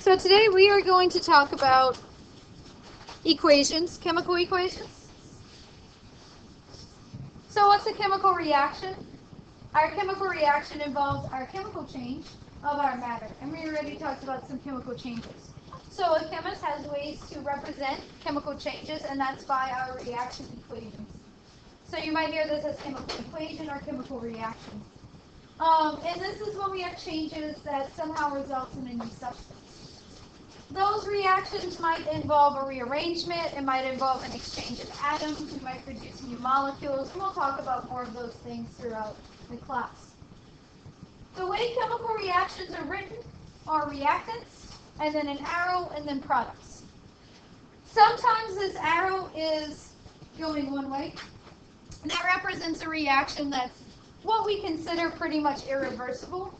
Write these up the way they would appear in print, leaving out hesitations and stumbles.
So today we are going to talk about equations, chemical equations. So what's a chemical reaction? Our chemical reaction involves our chemical change of our matter. And we already talked about some chemical changes. So a chemist has ways to represent chemical changes, and that's by our reaction equations. So you might hear this as chemical equation or chemical reaction. And this is when we have changes that somehow result in a new substance. Those reactions might involve a rearrangement, it might involve an exchange of atoms, we might produce new molecules, and we'll talk about more of those things throughout the class. The way chemical reactions are written are reactants, and then an arrow, and then products. Sometimes this arrow is going one way. That represents a reaction that's what we consider pretty much irreversible.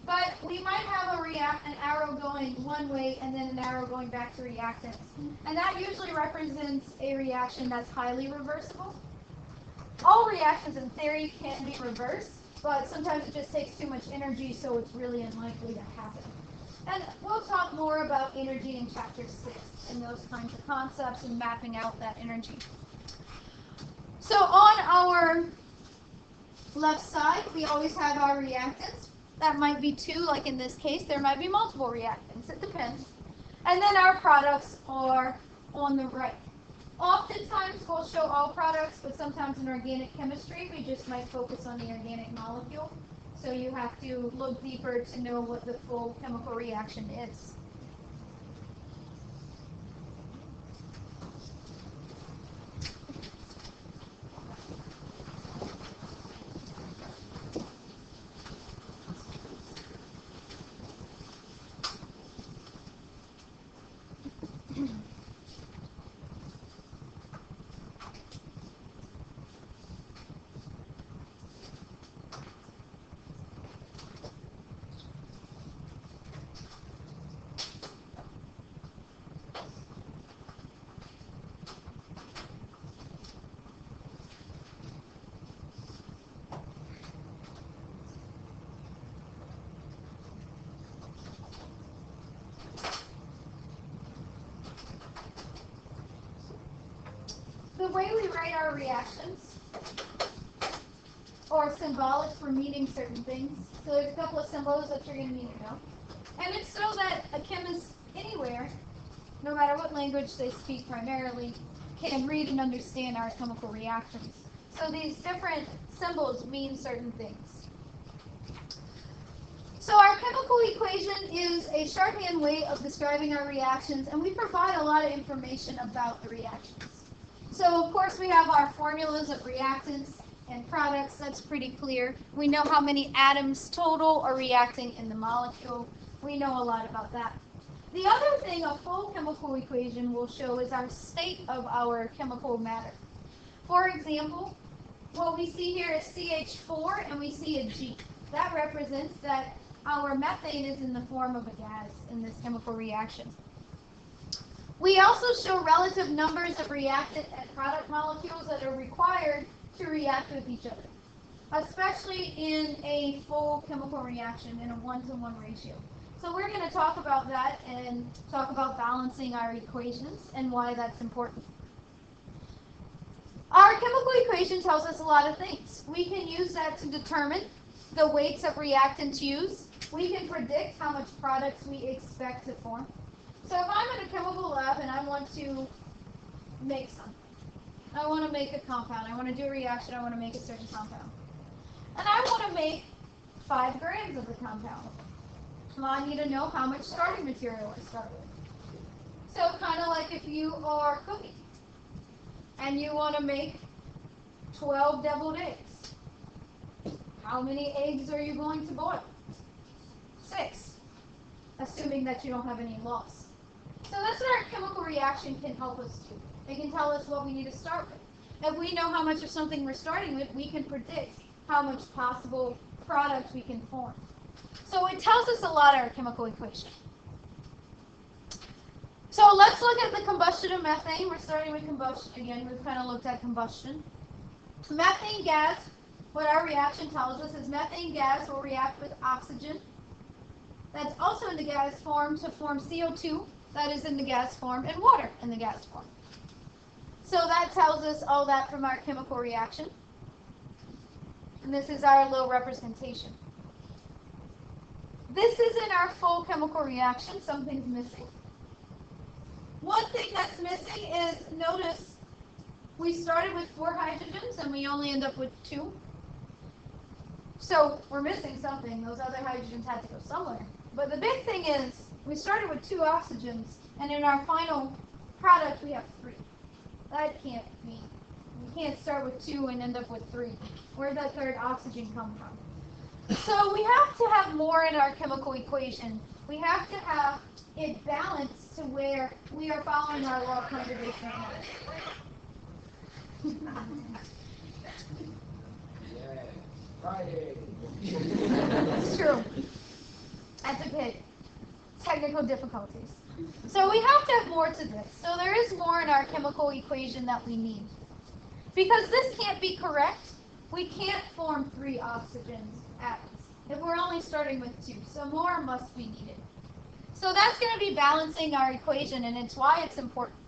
But we might have an arrow going one way and then an arrow going back to reactants. And that usually represents a reaction that's highly reversible. All reactions in theory can be reversed, but sometimes it just takes too much energy, so it's really unlikely to happen. And we'll talk more about energy in Chapter 6 and those kinds of concepts and mapping out that energy. So on our left side, we always have our reactants. That might be two, like in this case. There might be multiple reactants. It depends. And then our products are on the right. Oftentimes, we'll show all products, but sometimes in organic chemistry, we just might focus on the organic molecule. So you have to look deeper to know what the full chemical reaction is. The way we write our reactions are symbolic for meaning certain things. So there's a couple of symbols that you're going to need to know. And it's so that a chemist anywhere, no matter what language they speak primarily, can read and understand our chemical reactions. So these different symbols mean certain things. So our chemical equation is a shorthand way of describing our reactions, and we provide a lot of information about the reactions. So of course we have our formulas of reactants and products. That's pretty clear. We know how many atoms total are reacting in the molecule. We know a lot about that. The other thing a full chemical equation will show is our state of our chemical matter. For example, what we see here is CH4 and we see a G. That represents that our methane is in the form of a gas in this chemical reaction. We also show relative numbers of reactant and product molecules that are required to react with each other, especially in a full chemical reaction in a 1-to-1 ratio. So we're going to talk about that and talk about balancing our equations and why that's important. Our chemical equation tells us a lot of things. We can use that to determine the weights of reactants used. We can predict how much products we expect to form. So if I'm in a chemical lab and I want to make something, I want to make a compound, I want to do a reaction, I want to make a certain compound. And I want to make 5 grams of the compound. Well, I need to know how much starting material I start with. So kind of like if you are cooking and you want to make 12 deviled eggs. How many eggs are you going to boil? 6, assuming that you don't have any loss. So that's what our chemical reaction can help us do. It can tell us what we need to start with. If we know how much of something we're starting with, we can predict how much possible product we can form. So it tells us a lot of our chemical equation. So let's look at the combustion of methane. We're starting with combustion again. We've kind of looked at combustion. Methane gas, what our reaction tells us is methane gas will react with oxygen that's also in the gas form to form CO2 that is in the gas form and water in the gas form. So that tells us all that from our chemical reaction. And this is our little representation. This isn't our full chemical reaction. Something's missing. One thing that's missing is, notice we started with 4 hydrogens and we only end up with 2. So we're missing something. Those other hydrogens had to go somewhere. But the big thing is we started with 2 oxygens, and in our final product we have 3. That can't be. We can't start with 2 and end up with 3. Where'd that third oxygen come from? So we have to have more in our chemical equation. We have to have it balanced to where we are following our law of conservation of matter. Friday. It's true. That's okay. Technical difficulties. So we have to have more to this. So there is more in our chemical equation that we need. Because this can't be correct, we can't form 3 oxygen atoms if we're only starting with 2. So more must be needed. So that's going to be balancing our equation, and it's why it's important.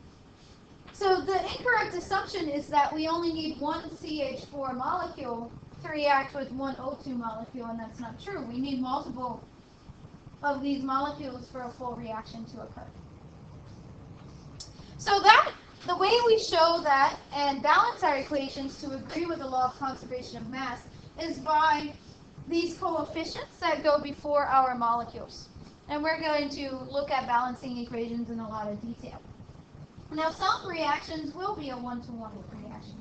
So the incorrect assumption is that we only need 1 CH4 molecule to react with 1 O2 molecule, and that's not true. We need multiple of these molecules for a full reaction to occur. So that the way we show that and balance our equations to agree with the law of conservation of mass is by these coefficients that go before our molecules. And we're going to look at balancing equations in a lot of detail. Now, some reactions will be a one-to-one reaction,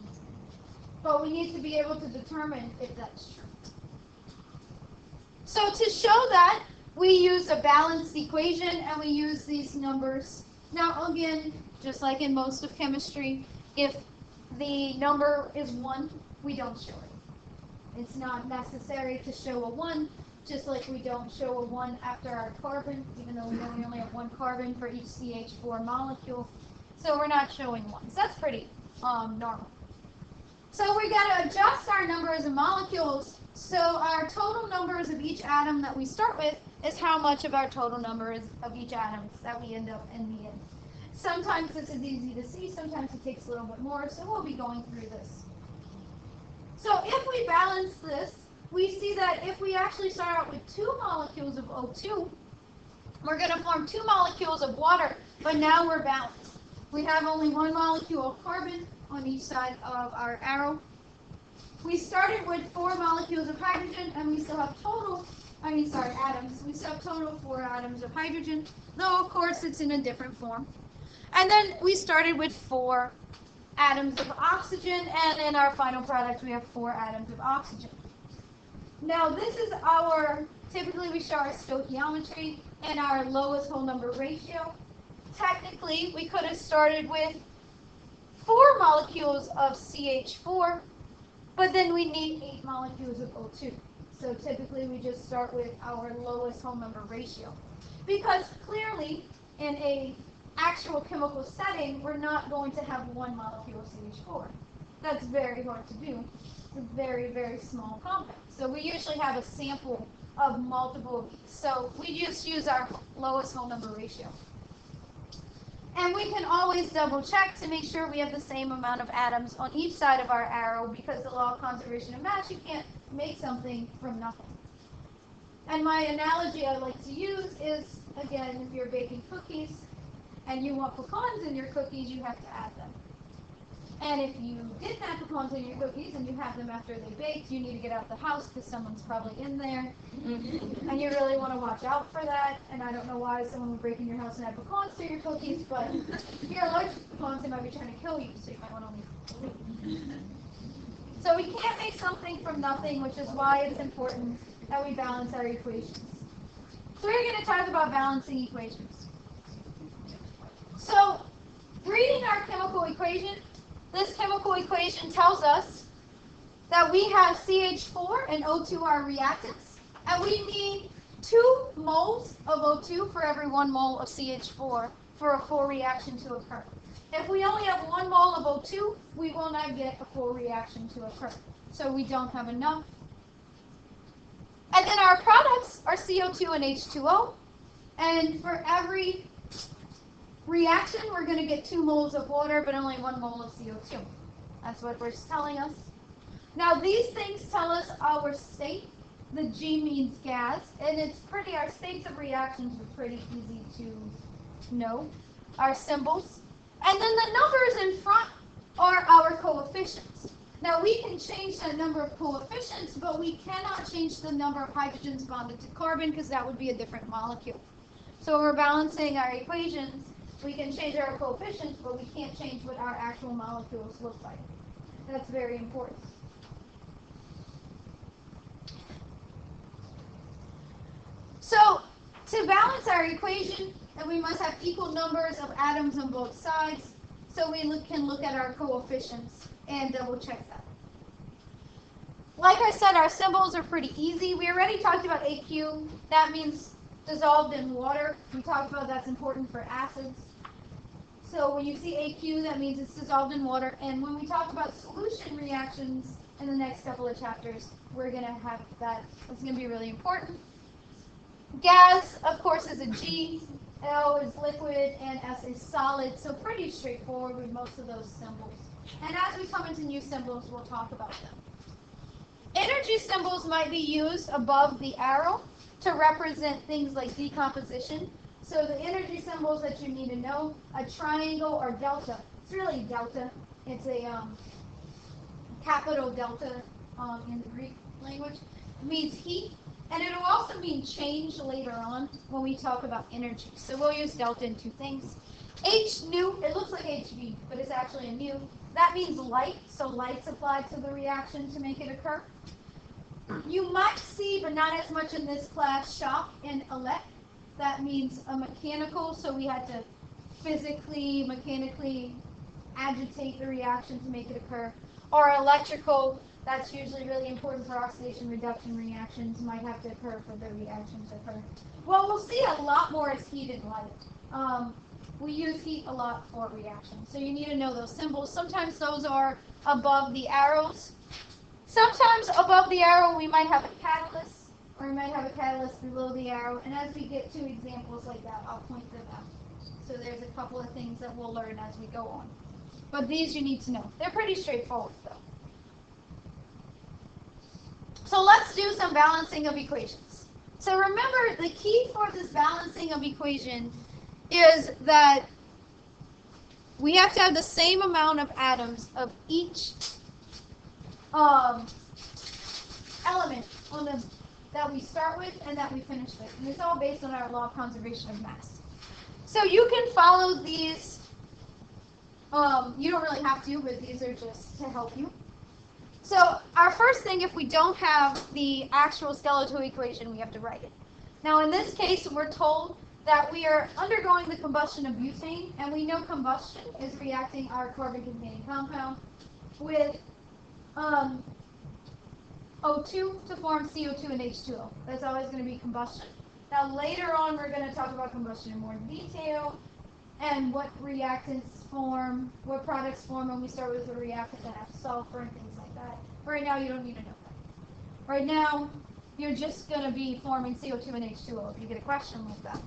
but we need to be able to determine if that's true. So to show that, we use a balanced equation and we use these numbers. Now, again, just like in most of chemistry, if the number is 1, we don't show it. It's not necessary to show a 1, just like we don't show a 1 after our carbon, even though we know we only have 1 carbon for each CH4 molecule. So we're not showing 1s. That's pretty normal. So we got to adjust our numbers of molecules. So our total numbers of each atom that we start with is how much of our total numbers of each atom that we end up in the end. Sometimes this is easy to see, sometimes it takes a little bit more, so we'll be going through this. So if we balance this, we see that if we actually start out with 2 molecules of O2, we're going to form 2 molecules of water, but now we're balanced. We have only 1 molecule of carbon on each side of our arrow. We started with 4 molecules of hydrogen, and we still have atoms. We still have total 4 atoms of hydrogen, though of course it's in a different form. And then we started with 4 atoms of oxygen, and in our final product we have 4 atoms of oxygen. Now this is typically we show our stoichiometry and our lowest whole number ratio. Technically, we could have started with 4 molecules of CH4, but then we need 8 molecules of O2. So typically we just start with our lowest whole number ratio. Because clearly, in a actual chemical setting, we're not going to have 1 molecule of CH4. That's very hard to do. It's a very, very small compound. So we usually have a sample of multiple of these. So we just use our lowest whole number ratio. And we can always double check to make sure we have the same amount of atoms on each side of our arrow, because the law of conservation of mass, you can't make something from nothing. And my analogy I like to use is, again, if you're baking cookies and you want pecans in your cookies, you have to add them. And if you didn't have pecans in your cookies and you have them after they baked, you need to get out the house because someone's probably in there. And you really want to watch out for that. And I don't know why someone would break in your house and add pecans to your cookies, but if you're allergic to pecans, they might be trying to kill you, so you might want to leave. So we can't make something from nothing, which is why it's important that we balance our equations. So we're going to talk about balancing equations. So reading our chemical equation, this chemical equation tells us that we have CH4 and O2 are reactants, and we need 2 moles of O2 for every 1 mole of CH4 for a full reaction to occur. If we only have 1 mole of O2, we will not get a full reaction to occur. So we don't have enough. And then our products are CO2 and H2O. And for every reaction, we're going to get 2 moles of water, but only 1 mole of CO2. That's what it's telling us. Now, these things tell us our state. The G means gas, and our states of reactions are pretty easy to know, our symbols. And then the numbers in front are our coefficients. Now, we can change the number of coefficients, but we cannot change the number of hydrogens bonded to carbon because that would be a different molecule. So when we're balancing our equations, we can change our coefficients, but we can't change what our actual molecules look like. That's very important. So to balance our equation, we must have equal numbers of atoms on both sides. So we can look at our coefficients and double check that. Like I said, our symbols are pretty easy. We already talked about AQ. That means dissolved in water. We talked about that's important for acids. So when you see AQ, that means it's dissolved in water. And when we talk about solution reactions in the next couple of chapters, we're going to have that. It's going to be really important. Gas, of course, is a G. L is liquid, and S is solid. So pretty straightforward with most of those symbols. And as we come into new symbols, we'll talk about them. Energy symbols might be used above the arrow to represent things like decomposition. So the energy symbols that you need to know, a triangle or delta. It's really delta. It's a capital delta in the Greek language. It means heat, and it'll also mean change later on when we talk about energy. So we'll use delta in 2 things. H nu, it looks like HV, but it's actually a nu. That means light, so light's applied to the reaction to make it occur. You might see, but not as much in this class, shock and elect. That means a mechanical, so we had to mechanically agitate the reaction to make it occur. Or electrical, that's usually really important for oxidation reduction reactions, might have to occur for the reaction to occur. Well, we'll see a lot more is heat and light. We use heat a lot for reactions, so you need to know those symbols. Sometimes those are above the arrows. Sometimes above the arrow we might have a catalyst, or we might have a catalyst below the arrow, and as we get to examples like that, I'll point them out. So there's a couple of things that we'll learn as we go on. But these you need to know. They're pretty straightforward, though. So let's do some balancing of equations. So remember, the key for this balancing of equation is that we have to have the same amount of atoms of each element that we start with and that we finish with. And it's all based on our law of conservation of mass. So you can follow these. You don't really have to, but these are just to help you. So our first thing, if we don't have the actual skeletal equation, we have to write it. Now in this case, we're told that we are undergoing the combustion of butane, and we know combustion is reacting our carbon-containing compound with O2 to form CO2 and H2O. That's always going to be combustion. Now later on, we're going to talk about combustion in more detail and what reactants form, what products form when we start with a reactant that has sulfur and things like that. Right now, you don't need to know that. Right now, you're just going to be forming CO2 and H2O if you get a question like that.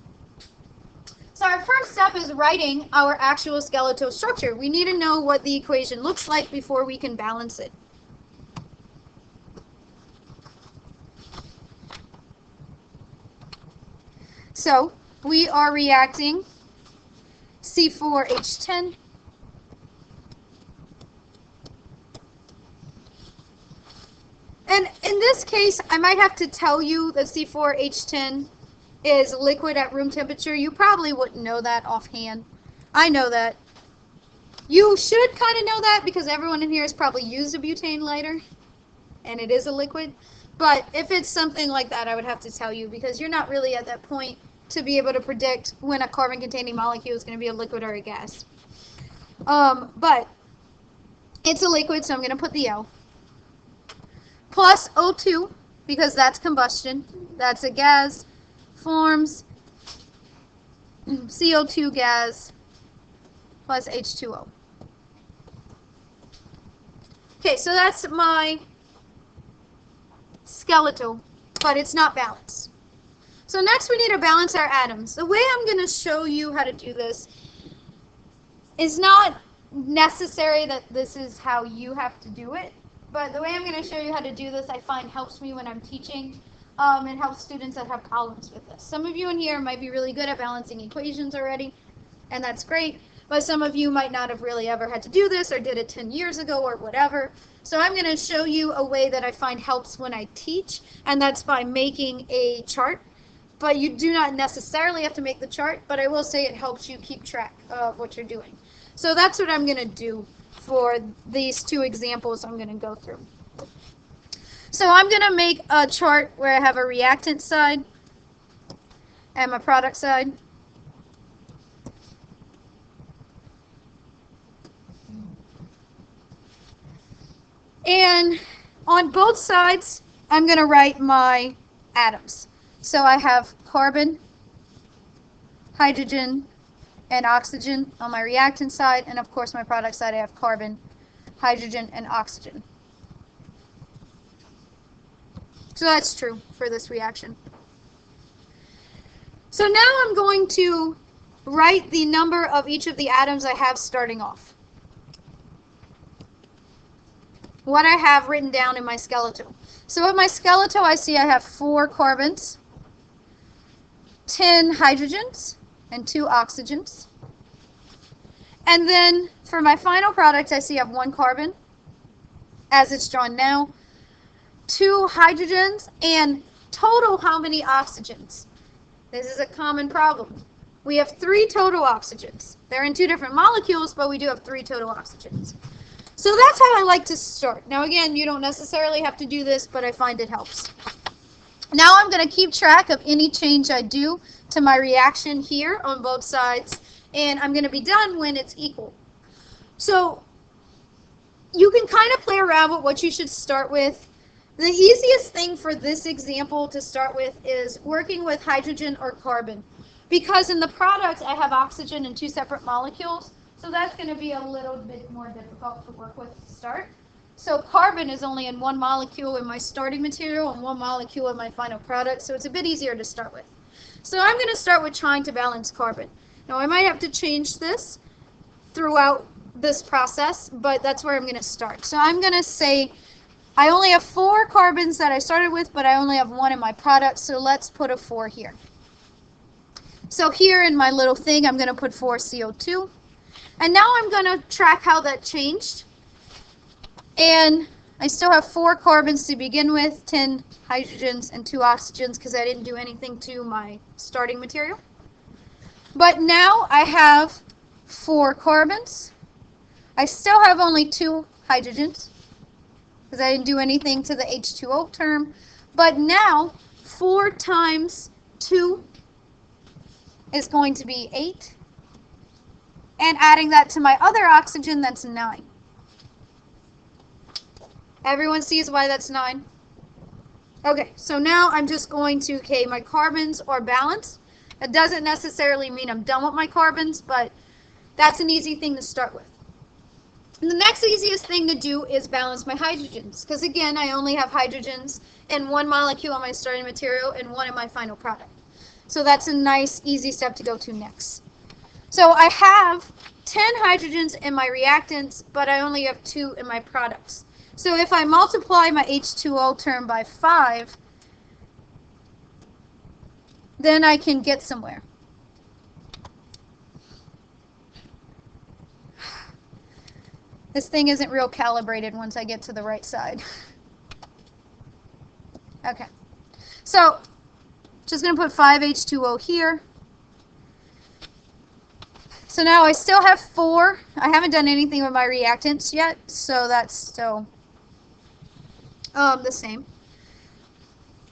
So our first step is writing our actual skeletal structure. We need to know what the equation looks like before we can balance it. So we are reacting C4H10 and in this case I might have to tell you that C4H10 is liquid at room temperature. You probably wouldn't know that offhand. I know that. You should kind of know that because everyone in here has probably used a butane lighter and it is a liquid. But if it's something like that, I would have to tell you because you're not really at that point to be able to predict when a carbon-containing molecule is going to be a liquid or a gas. But it's a liquid, so I'm going to put the L. Plus O2, because that's combustion. That's a gas. Forms CO2 gas plus H2O. Okay, so that's my skeletal but it's not balanced. So next we need to balance our atoms. The way I'm going to show you how to do this is not necessary that this is how you have to do it, but the way I'm going to show you how to do this I find helps me when I'm teaching and helps students that have problems with this. Some of you in here might be really good at balancing equations already, and that's great, but some of you might not have really ever had to do this or did it 10 years ago or whatever. So I'm going to show you a way that I find helps when I teach, and that's by making a chart. But you do not necessarily have to make the chart, but I will say it helps you keep track of what you're doing. So that's what I'm going to do for these two examples I'm going to go through. So I'm going to make a chart where I have a reactant side and my product side. And on both sides, I'm going to write my atoms. So I have carbon, hydrogen, and oxygen on my reactant side, and of course my product side I have carbon, hydrogen, and oxygen. So that's true for this reaction. So now I'm going to write the number of each of the atoms I have starting off. What I have written down in my skeletal. So with my skeletal I see I have 4 carbons, 10 hydrogens, and 2 oxygens. And then for my final product, I see I have 1 carbon, as it's drawn now, 2 hydrogens, and total how many oxygens? This is a common problem. We have 3 total oxygens. They're in 2 different molecules, but we do have 3 total oxygens. So that's how I like to start. Now again, you don't necessarily have to do this, but I find it helps. Now I'm going to keep track of any change I do to my reaction here on both sides, and I'm going to be done when it's equal. So you can kind of play around with what you should start with. The easiest thing for this example to start with is working with hydrogen or carbon, because in the product I have oxygen in 2 separate molecules, so that's going to be a little bit more difficult to work with to start. So carbon is only in 1 molecule in my starting material and 1 molecule in my final product, so it's a bit easier to start with. So I'm going to start with trying to balance carbon. Now I might have to change this throughout this process, but that's where I'm going to start. So I'm going to say I only have 4 carbons that I started with, but I only have 1 in my product, so let's put a 4 here. So here in my little thing, I'm going to put 4 CO2. And now I'm going to track how that changed. And I still have 4 carbons to begin with, 10 hydrogens, and 2 oxygens because I didn't do anything to my starting material. But now I have 4 carbons. I still have only 2 hydrogens because I didn't do anything to the H2O term. But now 4 times 2 is going to be 8. And adding that to my other oxygen, that's 9. Everyone sees why that's 9? Okay, so now I'm just going to, okay, my carbons are balanced. That doesn't necessarily mean I'm done with my carbons, but that's an easy thing to start with. And the next easiest thing to do is balance my hydrogens, because again, I only have hydrogens in 1 molecule in my starting material and 1 in my final product. So that's a nice, easy step to go to next. So I have 10 hydrogens in my reactants, but I only have 2 in my products. So if I multiply my H2O term by 5, then I can get somewhere. This thing isn't real calibrated once I get to the right side. Okay, so just going to put 5 H2O here. So now I still have 4. I haven't done anything with my reactants yet, so that's still the same.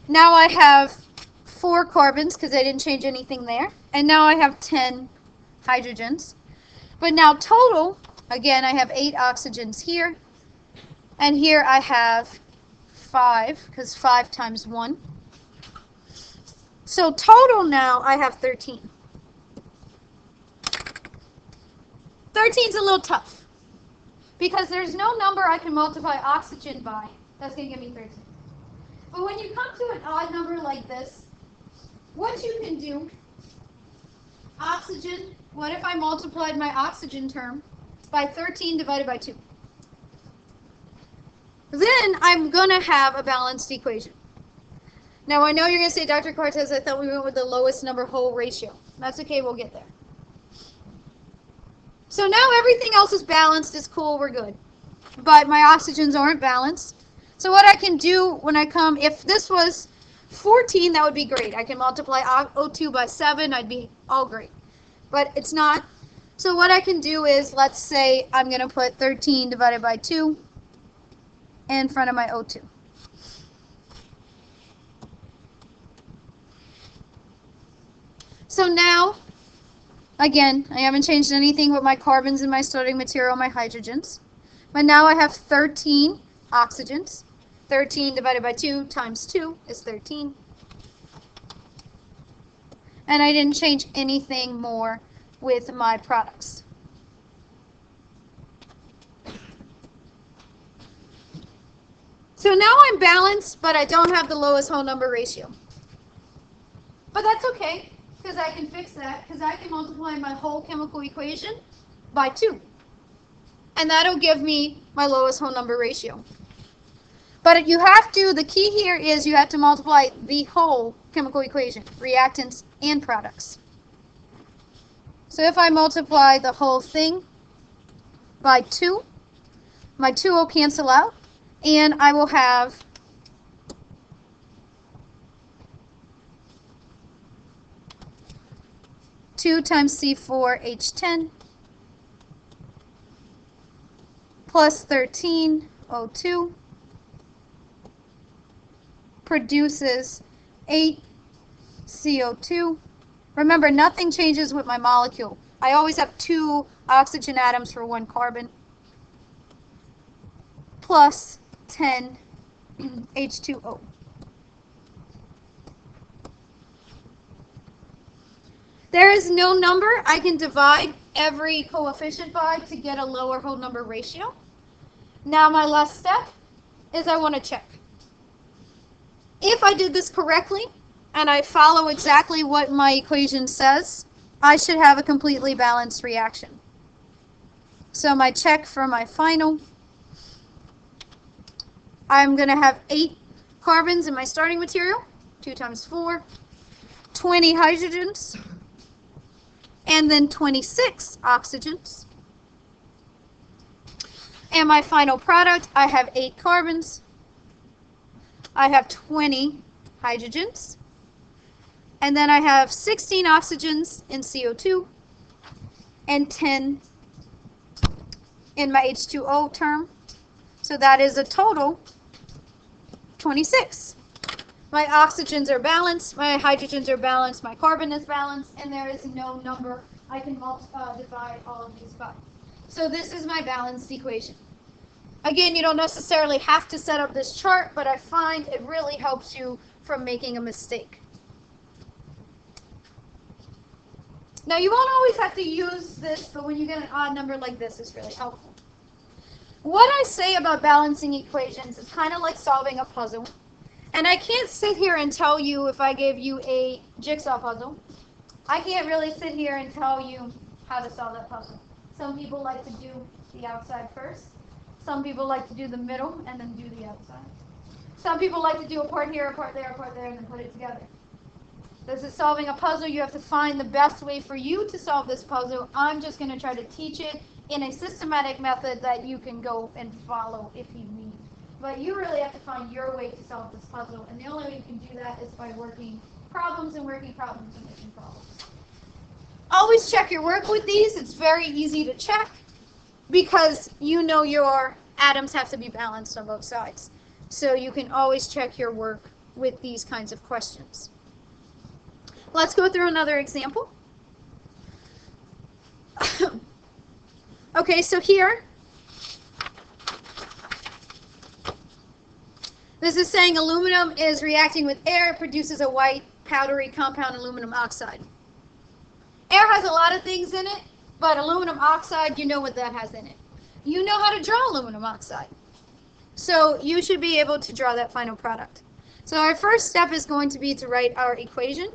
Now I have 4 carbons because I didn't change anything there. And now I have 10 hydrogens. But now total, again, I have 8 oxygens here. And here I have 5, because 5 times 1. So total now I have 13. 13 is a little tough, because there's no number I can multiply oxygen by that's going to give me 13. But when you come to an odd number like this, what you can do, oxygen, what if I multiplied my oxygen term by 13 divided by 2? Then I'm going to have a balanced equation. Now I know you're going to say, Dr. Cortez, I thought we went with the lowest number whole ratio. That's okay, we'll get there. So now everything else is balanced, it's cool, we're good. But my oxygens aren't balanced. So what I can do when I come, if this was 14, that would be great. I can multiply O2 by 7, I'd be all great. But it's not. So what I can do is, let's say I'm going to put 13 divided by 2 in front of my O2. So now, again, I haven't changed anything with my carbons in my starting material, my hydrogens. But now I have 13 oxygens. 13 divided by 2 times 2 is 13. And I didn't change anything more with my products. So now I'm balanced, but I don't have the lowest whole number ratio. But that's okay, because I can fix that, because I can multiply my whole chemical equation by 2. And that'll give me my lowest whole number ratio. But you have to, the key here is you have to multiply the whole chemical equation, reactants and products. So if I multiply the whole thing by 2, my 2 will cancel out, and I will have two times C4H10 plus 13 O2 produces 8 CO2. Remember, nothing changes with my molecule. I always have 2 oxygen atoms for 1 carbon, plus 10 H2O. There is no number I can divide every coefficient by to get a lower whole number ratio. Now my last step is I want to check. If I did this correctly, and I follow exactly what my equation says, I should have a completely balanced reaction. So my check for my final, I'm going to have 8 carbons in my starting material, 2 times 4, 20 hydrogens, and then 26 oxygens. And my final product, I have 8 carbons, I have 20 hydrogens, and then I have 16 oxygens in CO2 and 10 in my H2O term. So that is a total 26. My oxygens are balanced, my hydrogens are balanced, my carbon is balanced, and there is no number I can divide all of these by. So this is my balanced equation. Again, you don't necessarily have to set up this chart, but I find it really helps you from making a mistake. Now, you won't always have to use this, but when you get an odd number like this, it's really helpful. What I say about balancing equations is kind of like solving a puzzle. And I can't sit here and tell you, if I gave you a jigsaw puzzle, I can't really sit here and tell you how to solve that puzzle. Some people like to do the outside first. Some people like to do the middle and then do the outside. Some people like to do a part here, a part there, and then put it together. This is solving a puzzle. You have to find the best way for you to solve this puzzle. I'm just going to try to teach it in a systematic method that you can go and follow if you need. But you really have to find your way to solve this puzzle. And the only way you can do that is by working problems and working problems and working problems. Always check your work with these. It's very easy to check because you know your atoms have to be balanced on both sides. So you can always check your work with these kinds of questions. Let's go through another example. Okay, so here, this is saying aluminum is reacting with air, produces a white powdery compound, aluminum oxide. Air has a lot of things in it, but aluminum oxide, you know what that has in it. You know how to draw aluminum oxide. So you should be able to draw that final product. So our first step is going to be to write our equation.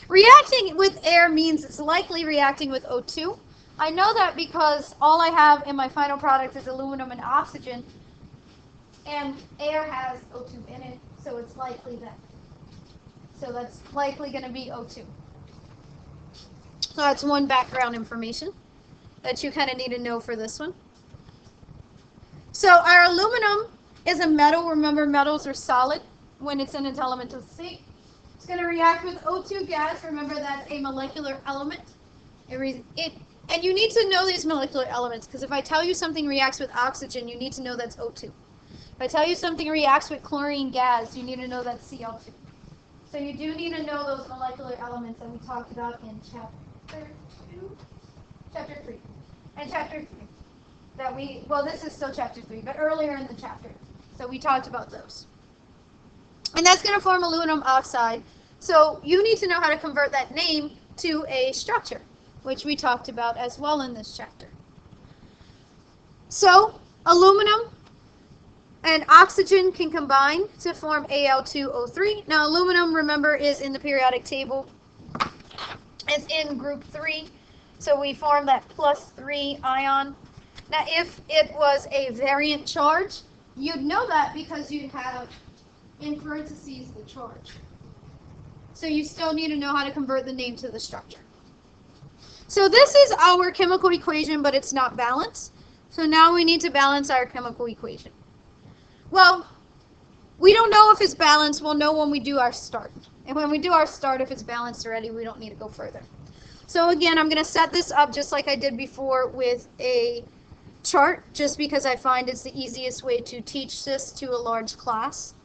Reacting with air means it's likely reacting with O2. I know that because all I have in my final product is aluminum and oxygen, and air has O2 in it, so it's likely that. So that's likely going to be O2. So that's one background information that you kind of need to know for this one. So our aluminum is a metal. Remember, metals are solid when it's in its elemental state. It's going to react with O2 gas. Remember, that's a molecular element. And you need to know these molecular elements, because if I tell you something reacts with oxygen, you need to know that's O2. If I tell you something reacts with chlorine gas, you need to know that's Cl2. So you do need to know those molecular elements that we talked about in chapter 3. And chapter 3. This is still chapter 3, but earlier in the chapter. So we talked about those. And that's going to form aluminum oxide. So you need to know how to convert that name to a structure, which we talked about as well in this chapter. So aluminum and oxygen can combine to form Al2O3. Now aluminum, remember, is in the periodic table. It's in group 3. So we form that +3 ion. Now if it was a variant charge, you'd know that because you'd have in parentheses the charge. So you still need to know how to convert the name to the structure. So this is our chemical equation, but it's not balanced. So now we need to balance our chemical equation. Well, we don't know if it's balanced. We'll know when we do our start. And when we do our start, if it's balanced already, we don't need to go further. So again, I'm going to set this up just like I did before with a chart, just because I find it's the easiest way to teach this to a large class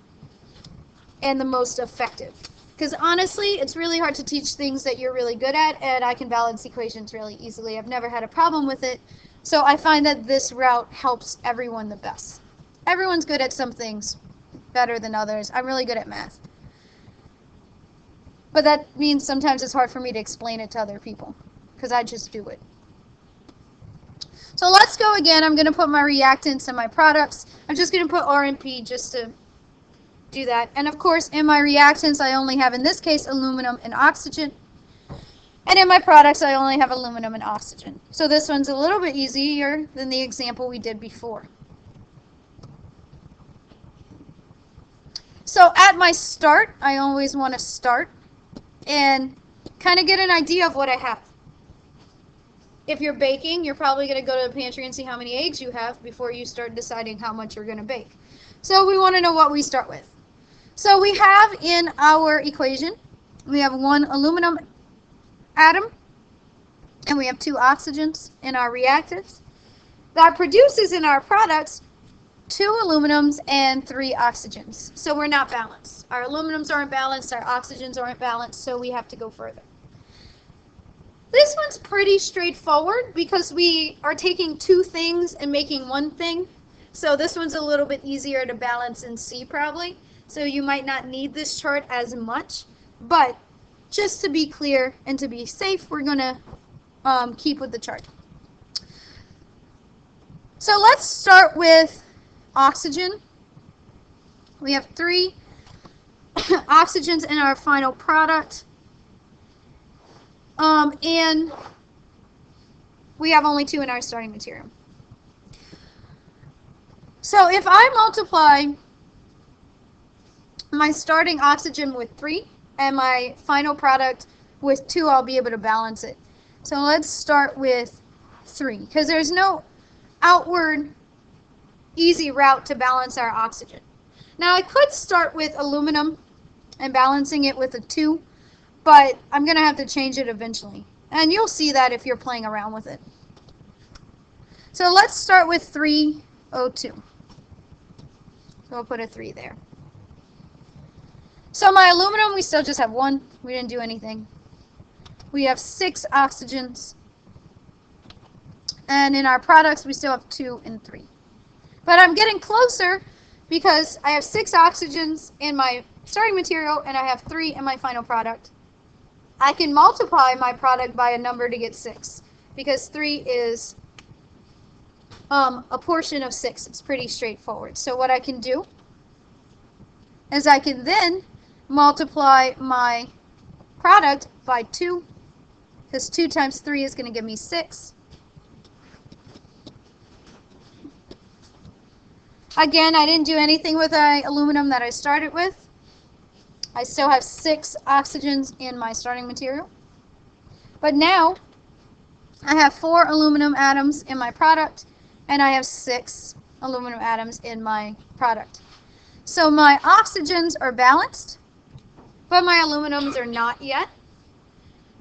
and the most effective. Because honestly, it's really hard to teach things that you're really good at, and I can balance equations really easily. I've never had a problem with it. So I find that this route helps everyone the best. Everyone's good at some things better than others. I'm really good at math. But that means sometimes it's hard for me to explain it to other people, because I just do it. So let's go again. I'm going to put my reactants and my products. I'm just going to put R and P just to do that. And of course, in my reactants, I only have, in this case, aluminum and oxygen. And in my products, I only have aluminum and oxygen. So this one's a little bit easier than the example we did before. So at my start, I always want to start and kind of get an idea of what I have. If you're baking, you're probably going to go to the pantry and see how many eggs you have before you start deciding how much you're going to bake. So we want to know what we start with. So we have in our equation, we have 1 aluminum atom, and we have 2 oxygens in our reactants. That produces in our products 2 aluminums and 3 oxygens. So we're not balanced. Our aluminums aren't balanced, our oxygens aren't balanced, so we have to go further. This one's pretty straightforward because we are taking 2 things and making 1 thing. So this one's a little bit easier to balance and see probably. So you might not need this chart as much, but just to be clear and to be safe, we're going to keep with the chart. So let's start with oxygen. We have 3 oxygens in our final product. And we have only 2 in our starting material. So if I multiply my starting oxygen with 3 and my final product with 2, I'll be able to balance it. So let's start with 3, because there's no outward easy route to balance our oxygen. Now I could start with aluminum and balancing it with a 2, but I'm going to have to change it eventually. And you'll see that if you're playing around with it. So let's start with 3O2. So we'll put a 3 there. So my aluminum, we still just have 1. We didn't do anything. We have 6 oxygens. And in our products, we still have 2 and 3. But I'm getting closer because I have 6 oxygens in my starting material and I have 3 in my final product. I can multiply my product by a number to get 6 because 3 is a portion of 6. It's pretty straightforward. So what I can do is I can then multiply my product by 2, because 2 times 3 is going to give me 6. Again, I didn't do anything with the aluminum that I started with. I still have 6 oxygens in my starting material. But now, I have 4 aluminum atoms in my product, and I have 6 aluminum atoms in my product. So my oxygens are balanced, but my aluminums are not yet.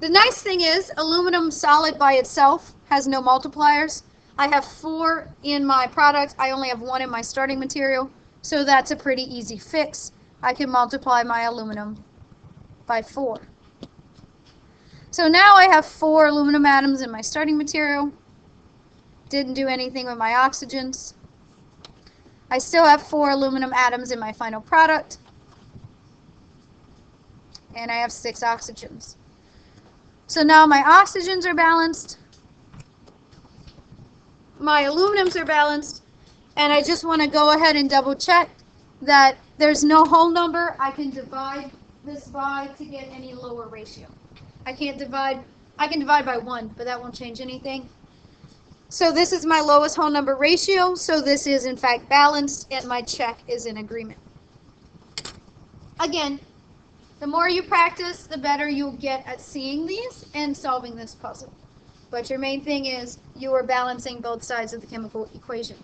The nice thing is, aluminum solid by itself has no multipliers. I have 4 in my product. I only have 1 in my starting material, so that's a pretty easy fix. I can multiply my aluminum by 4. So now I have 4 aluminum atoms in my starting material. Didn't do anything with my oxygens. I still have 4 aluminum atoms in my final product. And I have 6 oxygens. So now my oxygens are balanced. My aluminums are balanced. And I just want to go ahead and double check that there's no whole number I can divide this by to get any lower ratio. I can divide by 1, but that won't change anything. So this is my lowest whole number ratio, so this is in fact balanced, and my check is in agreement. Again, the more you practice, the better you'll get at seeing these and solving this puzzle. But your main thing is you are balancing both sides of the chemical equation.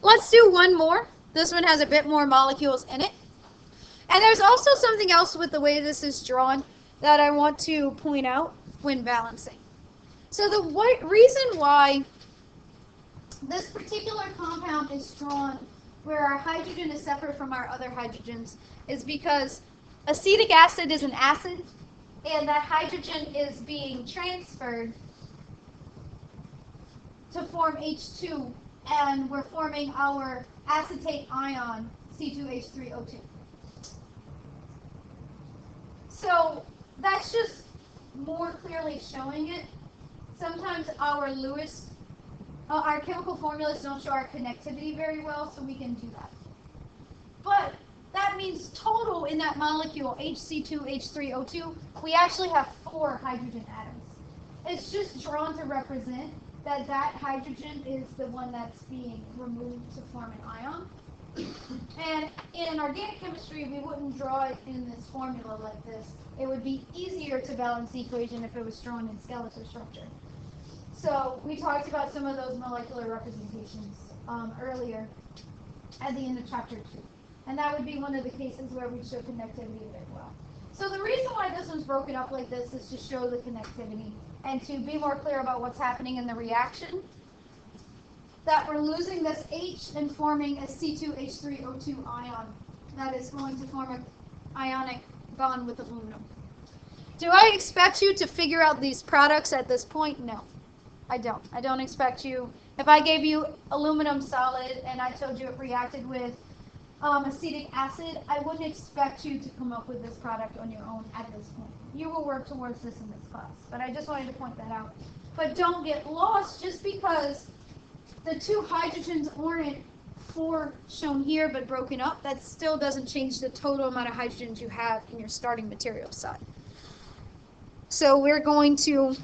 Let's do one more. This one has a bit more molecules in it. And there's also something else with the way this is drawn that I want to point out when balancing. So the reason why this particular compound is drawn where our hydrogen is separate from our other hydrogens is because acetic acid is an acid, and that hydrogen is being transferred to form H2, and we're forming our acetate ion, C2H3O2. So that's just more clearly showing it. Sometimes our chemical formulas don't show our connectivity very well, so we can do that. But that means total in that molecule, HC2H3O2, we actually have 4 hydrogen atoms. It's just drawn to represent that that hydrogen is the one that's being removed to form an ion. And in organic chemistry, we wouldn't draw it in this formula like this. It would be easier to balance the equation if it was drawn in skeletal structure. So we talked about some of those molecular representations earlier at the end of chapter 2. And that would be one of the cases where we show connectivity very well. So the reason why this one's broken up like this is to show the connectivity and to be more clear about what's happening in the reaction. That we're losing this H and forming a C2H3O2 ion that is going to form an ionic bond with aluminum. Do I expect you to figure out these products at this point? No, I don't. I don't expect you. If I gave you aluminum solid and I told you it reacted with acetic acid, I wouldn't expect you to come up with this product on your own at this point. You will work towards this in this class, but I just wanted to point that out. But don't get lost just because the 2 hydrogens aren't 4 shown here but broken up. That still doesn't change the total amount of hydrogens you have in your starting material side. So we're going to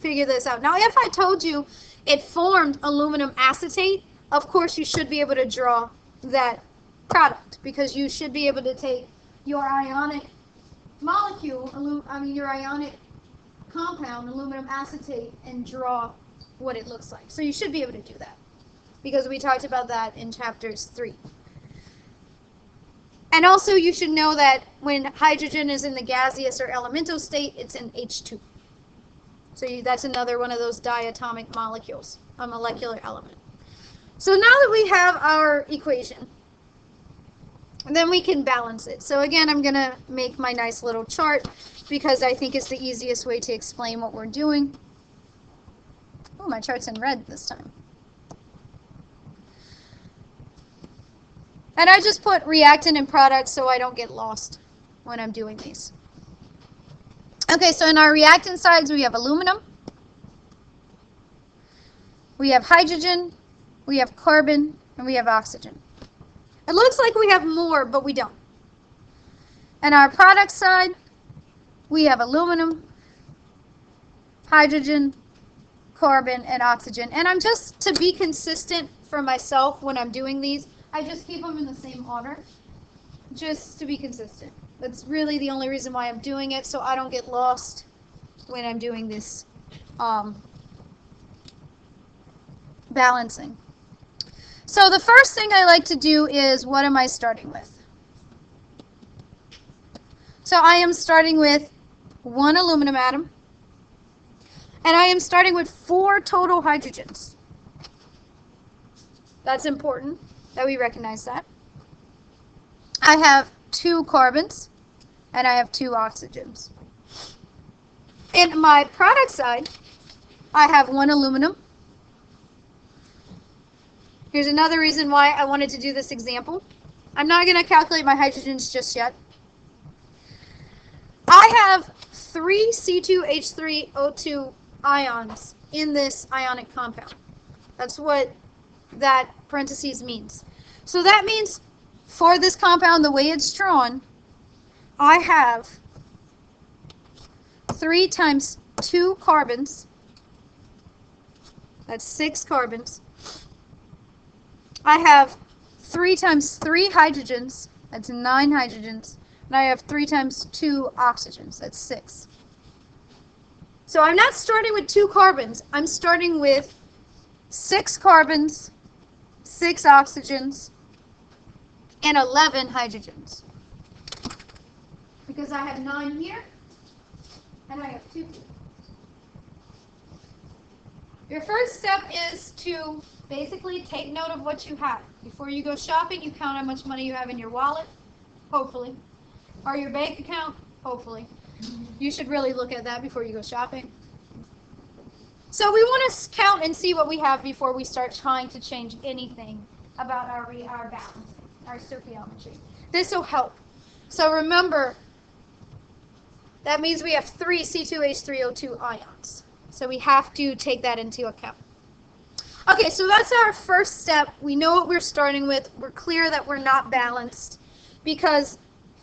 figure this out. Now if I told you it formed aluminum acetate, of course you should be able to draw that product because you should be able to take your ionic molecule, your ionic compound, aluminum acetate, and draw what it looks like. So you should be able to do that because we talked about that in chapters 3. And also you should know that when hydrogen is in the gaseous or elemental state, it's in H2. So that's another one of those diatomic molecules, a molecular element. So now that we have our equation, then we can balance it. So again, I'm going to make my nice little chart because I think it's the easiest way to explain what we're doing. Oh, my chart's in red this time. And I just put reactant and product so I don't get lost when I'm doing these. Okay, so in our reactant sides we have aluminum. we have hydrogen, we have carbon, and we have oxygen. It looks like we have more, but we don't. And our product side, we have aluminum, hydrogen, carbon, and oxygen. And I'm just, to be consistent for myself when I'm doing these, I just keep them in the same order, just to be consistent. That's really the only reason why I'm doing it, so I don't get lost when I'm doing this balancing. So the first thing I like to do is, what am I starting with? So I am starting with 1 aluminum atom, and I am starting with 4 total hydrogens. That's important that we recognize that. I have 2 carbons, and I have 2 oxygens. In my product side, I have 1 aluminum. Here's another reason why I wanted to do this example. I'm not going to calculate my hydrogens just yet. I have 3 C2H3O2 ions in this ionic compound. That's what that parentheses means. So that means for this compound, the way it's drawn, I have 3 times 2 carbons. That's 6 carbons. I have 3 times 3 hydrogens. That's 9 hydrogens. And I have 3 times 2 oxygens. That's 6. So I'm not starting with 2 carbons. I'm starting with 6 carbons, 6 oxygens, and 11 hydrogens. Because I have 9 here, and I have 2 here. Your first step is to basically take note of what you have. Before you go shopping, you count how much money you have in your wallet, hopefully, or your bank account, hopefully. You should really look at that before you go shopping. So we want to count and see what we have before we start trying to change anything about our balance, our stoichiometry. This will help. So remember, that means we have 3 C2H3O2 ions. So we have to take that into account. Okay, so that's our first step. We know what we're starting with. We're clear that we're not balanced because,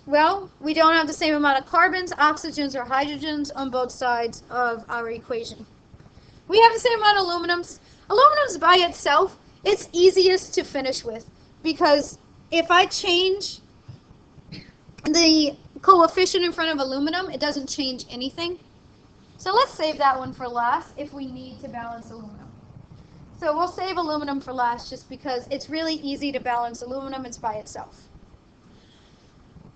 well, we don't have the same amount of carbons, oxygens, or hydrogens on both sides of our equation. We have the same amount of aluminums. Aluminums by itself, it's easiest to finish with because if I change the coefficient in front of aluminum, it doesn't change anything. So let's save that one for last if we need to balance aluminum. So we'll save aluminum for last just because it's really easy to balance aluminum. It's by itself.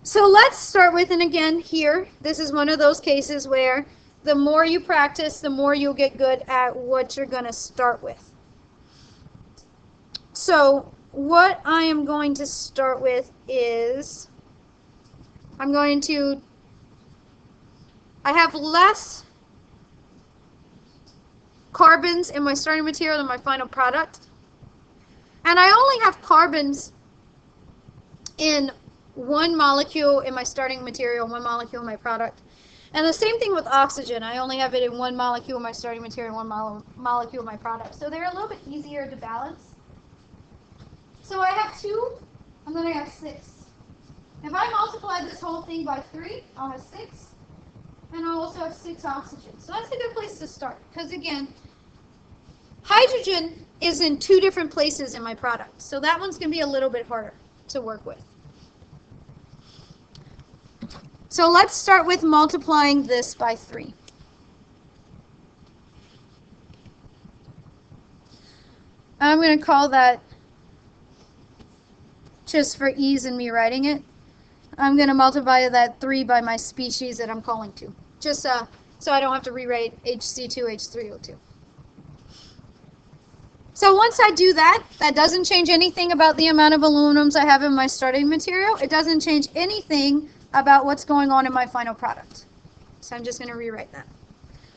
So let's start with, and again here, this is one of those cases where the more you practice, the more you'll get good at what you're going to start with. So what I am going to start with is, I have less carbons in my starting material than my final product. And I only have carbons in 1 molecule in my starting material, 1 molecule in my product. And the same thing with oxygen. I only have it in 1 molecule in my starting material, 1 molecule in my product. So they're a little bit easier to balance. So I have 2, and then I have 6. If I multiply this whole thing by 3, I'll have 6. And I'll also have 6 oxygen. So that's a good place to start. Because again, hydrogen is in 2 different places in my product. So that one's going to be a little bit harder to work with. So let's start with multiplying this by 3. I'm going to call that, just for ease in me writing it, I'm going to multiply that 3 by my species that I'm calling 2. Just so I don't have to rewrite HC2H3O2. So once I do that, that doesn't change anything about the amount of aluminums I have in my starting material. It doesn't change anything about what's going on in my final product. So I'm just going to rewrite that.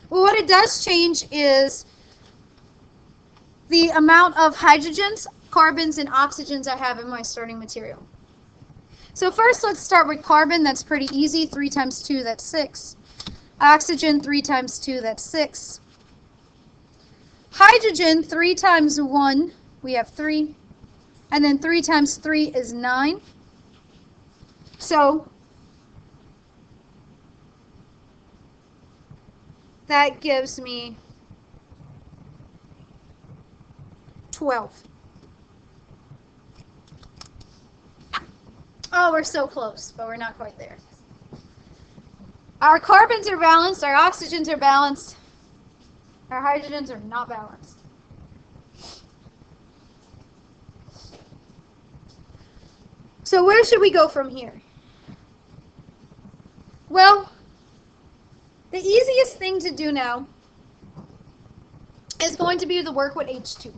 Well, what it does change is the amount of hydrogens, carbons, and oxygens I have in my starting material. So first, let's start with carbon. That's pretty easy. 3 times 2, that's 6. Oxygen, 3 times 2, that's 6. Hydrogen, 3 times 1, we have 3. And then 3 times 3 is 9. So that gives me 12. Oh, we're so close, but we're not quite there. Our carbons are balanced, our oxygens are balanced, our hydrogens are not balanced. So where should we go from here? Well, the easiest thing to do now is going to be to work with H2.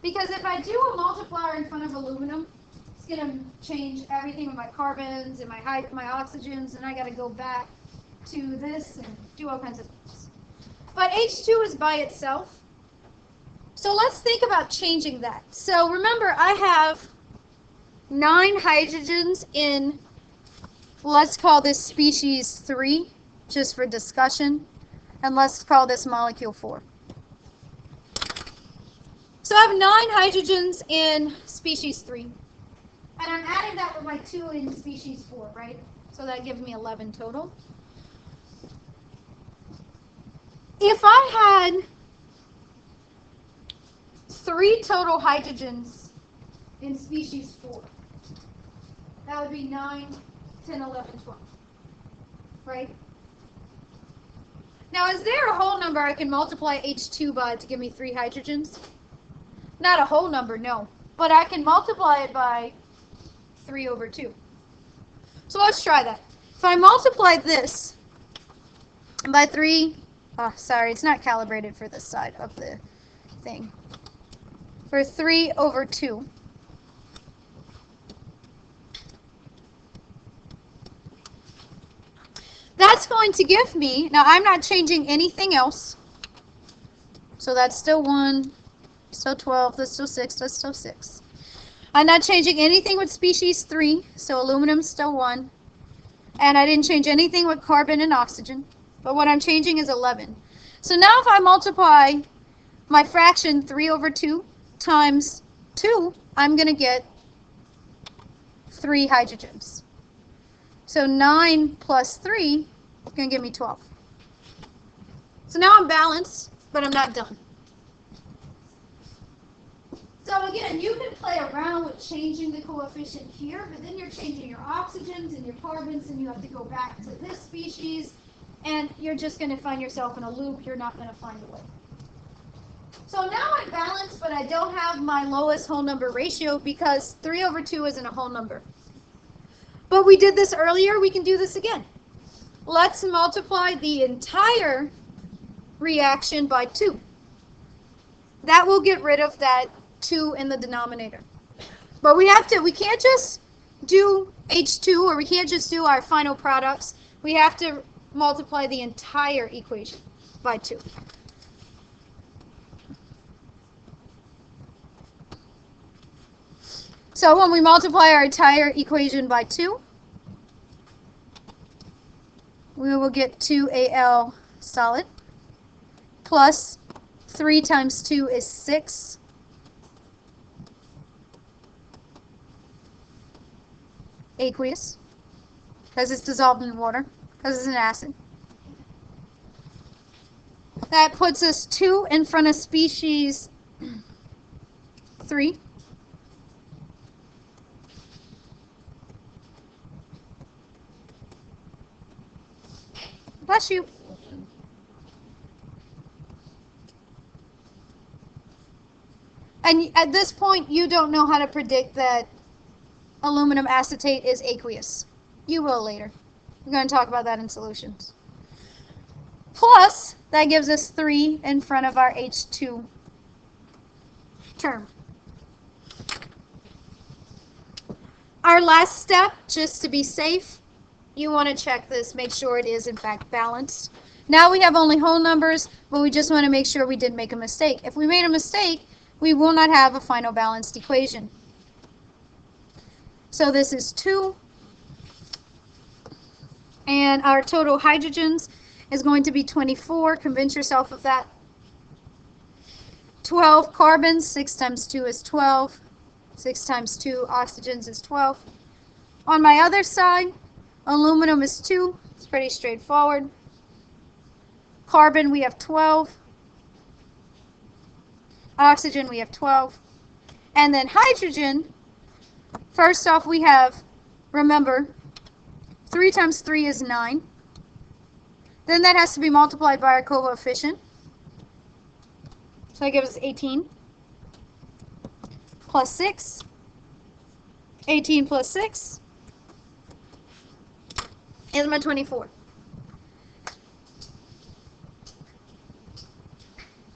Because if I do a multiplier in front of aluminum, it's going to change everything with my carbons and my oxygens, and I got to go back to this and do all kinds of things. But H2 is by itself. So let's think about changing that. So remember, I have 9 hydrogens in, let's call this species 3, just for discussion, and let's call this molecule 4. So I have 9 hydrogens in species 3, and I'm adding that with my 2 in species 4, right? So that gives me 11 total. If I had 3 total hydrogens in species 4, that would be 9, 10, 11, 12, right? Now, is there a whole number I can multiply H2 by to give me 3 hydrogens? Not a whole number, no. But I can multiply it by 3 over 2. So let's try that. If I multiply this by 3, sorry, it's not calibrated for this side of the thing. For 3 over 2. That's going to give me, now I'm not changing anything else. So that's still 1, still 12, that's still 6, that's still 6. I'm not changing anything with species 3, so aluminum's still 1. And I didn't change anything with carbon and oxygen. But what I'm changing is 11. So now if I multiply my fraction 3 over 2 times 2, I'm going to get 3 hydrogens. So 9 plus 3 is going to give me 12. So now I'm balanced, but I'm not done. So again, you can play around with changing the coefficient here, but then you're changing your oxygens and your carbons, and you have to go back to this species, and you're just going to find yourself in a loop. You're not going to find a way. So now I'm balanced, but I don't have my lowest whole number ratio because 3 over 2 isn't a whole number. But we did this earlier, we can do this again. Let's multiply the entire reaction by 2. That will get rid of that 2 in the denominator. But we can't just do H2, or we can't just do our final products. We have to multiply the entire equation by 2. So when we multiply our entire equation by 2, we will get 2Al solid plus 3 times 2 is 6. Aqueous, because it's dissolved in water, because it's an acid. That puts us 2 in front of species 3. Bless you. And at this point, you don't know how to predict that aluminum acetate is aqueous. You will later. We're going to talk about that in solutions. Plus, that gives us 3 in front of our H2 term. Our last step, just to be safe, you want to check this, make sure it is in fact balanced. Now we have only whole numbers, but we just want to make sure we didn't make a mistake. If we made a mistake, we will not have a final balanced equation. So this is 2, and our total hydrogens is going to be 24. Convince yourself of that. 12 carbons, 6 times 2 is 12. 6 times 2 oxygens is 12. On my other side, aluminum is 2. It's pretty straightforward. Carbon, we have 12. Oxygen, we have 12. And then hydrogen, first off, we have, remember, 3 times 3 is 9. Then that has to be multiplied by our coefficient. So that gives us 18 plus 6. 18 plus 6 is my 24.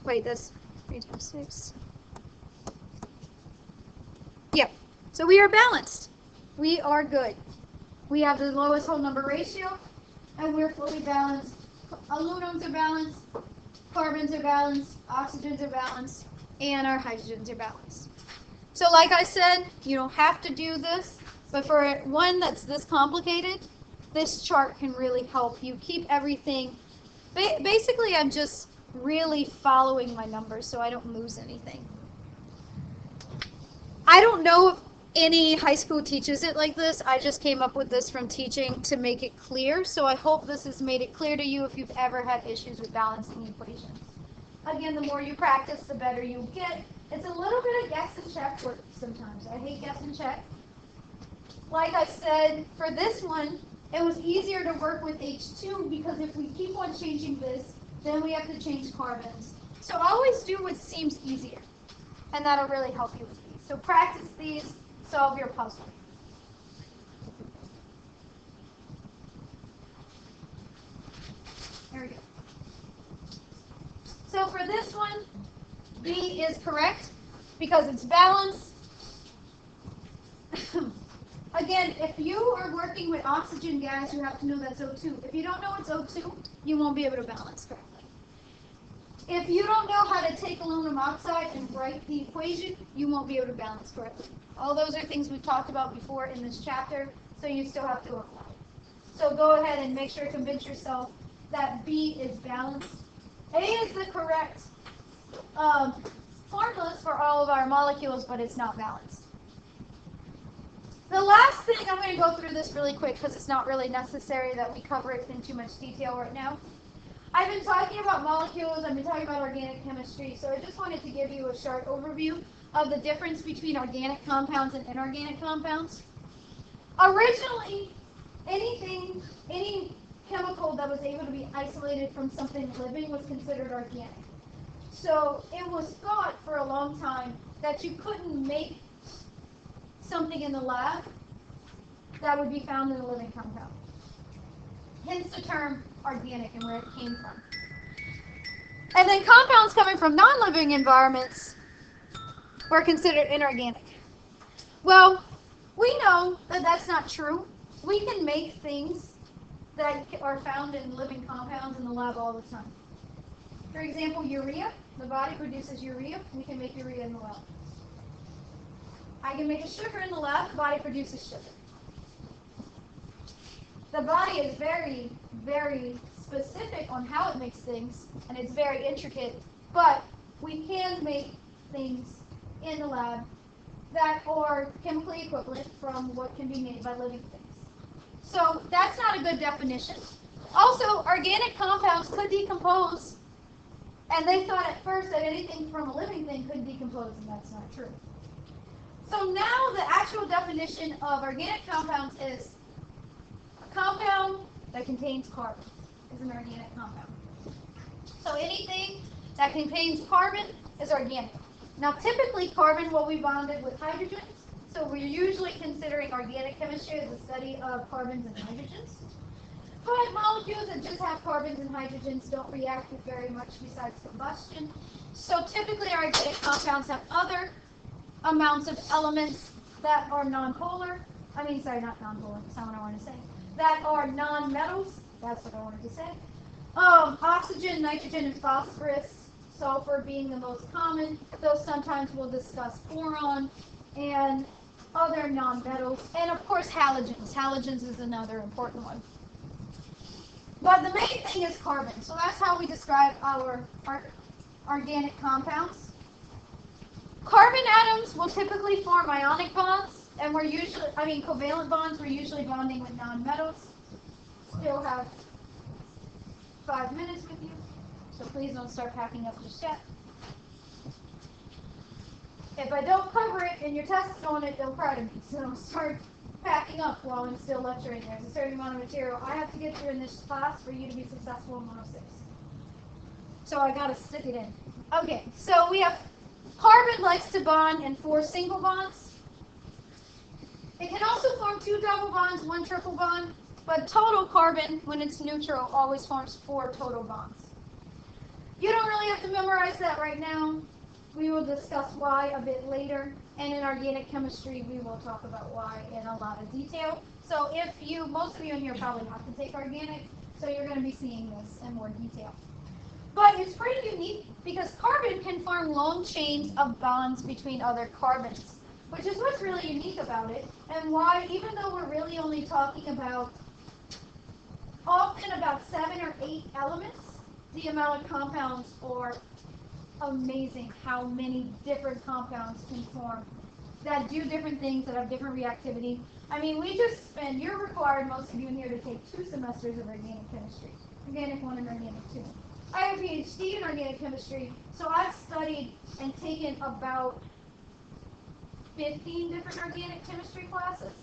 Wait, that's 3 times 6. Yep. So we are balanced. We are good. We have the lowest whole number ratio, and we're fully balanced. Aluminums are balanced, carbons are balanced, oxygens are balanced, and our hydrogens are balanced. So like I said, you don't have to do this, but for one that's this complicated, this chart can really help you keep everything. Basically, I'm just really following my numbers so I don't lose anything. I don't know if any high school teaches it like this. I just came up with this from teaching to make it clear, so I hope this has made it clear to you if you've ever had issues with balancing equations. Again, the more you practice, the better you get. It's a little bit of guess and check work sometimes. I hate guess and check. Like I said, for this one, it was easier to work with H2 because if we keep on changing this, then we have to change carbons. So always do what seems easier, and that'll really help you with these. So practice these, solve your puzzle. There we go. So for this one, B is correct because it's balanced. Again, if you are working with oxygen gas, you have to know that's O2. If you don't know it's O2, you won't be able to balance correctly. If you don't know how to take aluminum oxide and write the equation, you won't be able to balance correctly. All those are things we've talked about before in this chapter, so you still have to apply. So go ahead and make sure to convince yourself that B is balanced. A is the correct formulas for all of our molecules, but it's not balanced. The last thing, I'm going to go through this really quick because it's not really necessary that we cover it in too much detail right now. I've been talking about molecules, I've been talking about organic chemistry, so I just wanted to give you a short overview of the difference between organic compounds and inorganic compounds. Originally, any chemical that was able to be isolated from something living was considered organic. So it was thought for a long time that you couldn't make something in the lab that would be found in a living compound. Hence the term organic and where it came from. And then compounds coming from non-living environments were considered inorganic. Well, we know that that's not true. We can make things that are found in living compounds in the lab all the time. For example, urea. The body produces urea. We can make urea in the lab. I can make a sugar in the lab. The body produces sugar. The body is very, very specific on how it makes things, and it's very intricate, but we can make things in the lab that are chemically equivalent from what can be made by living things. So that's not a good definition. Also, organic compounds could decompose, and they thought at first that anything from a living thing could decompose, and that's not true. So now the actual definition of organic compounds is a compound that contains carbon is an organic compound. So anything that contains carbon is organic. Now typically carbon will be bonded with hydrogens, so we're usually considering organic chemistry as a study of carbons and hydrogens. But molecules that just have carbons and hydrogens don't react with very much besides combustion. So typically organic compounds have other amounts of elements that are nonpolar. Not nonpolar, that's not what I want to say. That are nonmetals, that's what I wanted to say. Oxygen, nitrogen, and phosphorus, sulfur being the most common, though sometimes we'll discuss boron and other nonmetals. And of course halogens. Halogens is another important one. But the main thing is carbon. So that's how we describe our organic compounds. Carbon atoms will typically form ionic bonds, and covalent bonds, we're usually bonding with nonmetals. Still have 5 minutes with you, so please don't start packing up just yet. If I don't cover it and your test is on it, they'll cry to me, so don't start packing up while I'm still lecturing. There's a certain amount of material I have to get through in this class for you to be successful in 106. So I gotta stick it in. Okay, so we have carbon likes to bond in 4 single bonds. It can also form 2 double bonds, 1 triple bond, but total carbon, when it's neutral, always forms 4 total bonds. You don't really have to memorize that right now. We will discuss why a bit later, and in organic chemistry, we will talk about why in a lot of detail. So most of you in here probably have to take organic, so you're going to be seeing this in more detail. But it's pretty unique because carbon can form long chains of bonds between other carbons, which is what's really unique about it, and why, even though we're really only talking about often about 7 or 8 elements, the amount of compounds are amazing. How many different compounds can form that do different things, that have different reactivity. I mean, you're required, most of you in here, to take 2 semesters of organic chemistry, organic 1 and organic 2. I have a PhD in organic chemistry, so I've studied and taken about 15 different organic chemistry classes.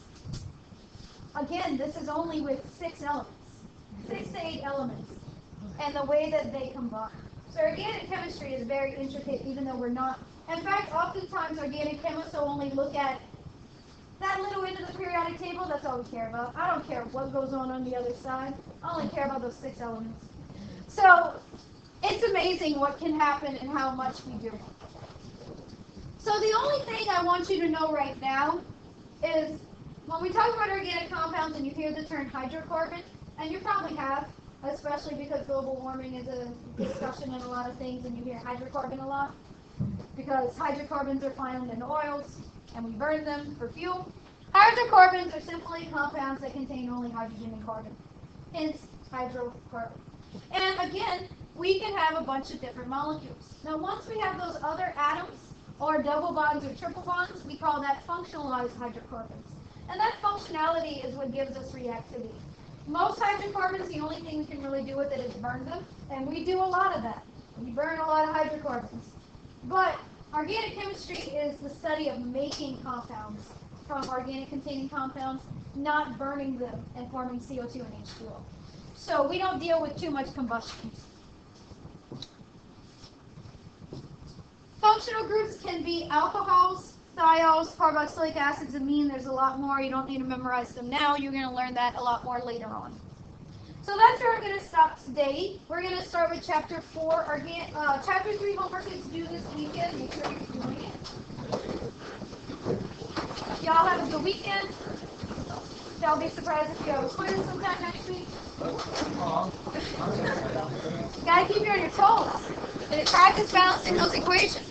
Again, this is only with 6 elements, 6 to 8 elements, and the way that they combine. So organic chemistry is very intricate, even though we're not. In fact, oftentimes organic chemists will only look at that little end of the periodic table. That's all we care about. I don't care what goes on the other side. I only care about those 6 elements. So it's amazing what can happen and how much we do. So the only thing I want you to know right now is when we talk about organic compounds and you hear the term hydrocarbon, and you probably have, especially because global warming is a discussion in a lot of things, and you hear hydrocarbon a lot, because hydrocarbons are found in oils, and we burn them for fuel. Hydrocarbons are simply compounds that contain only hydrogen and carbon, hence hydrocarbon. And again, we can have a bunch of different molecules. Now, once we have those other atoms, or double bonds or triple bonds, we call that functionalized hydrocarbons. And that functionality is what gives us reactivity. Most hydrocarbons, the only thing we can really do with it is burn them, and we do a lot of that. We burn a lot of hydrocarbons. But organic chemistry is the study of making compounds from organic-containing compounds, not burning them and forming CO2 and H2O. So we don't deal with too much combustion. Functional groups can be alcohols, thiols, carboxylic acids, amine. There's a lot more. You don't need to memorize them now. You're going to learn that a lot more later on. So that's where we're going to stop today. We're going to start with Chapter 4. Chapter 3 homework is due this weekend. Make sure you're doing it. Y'all have a good weekend. Y'all be surprised if you have a quiz sometime next week. Gotta keep you on your toes. And practice balancing those equations.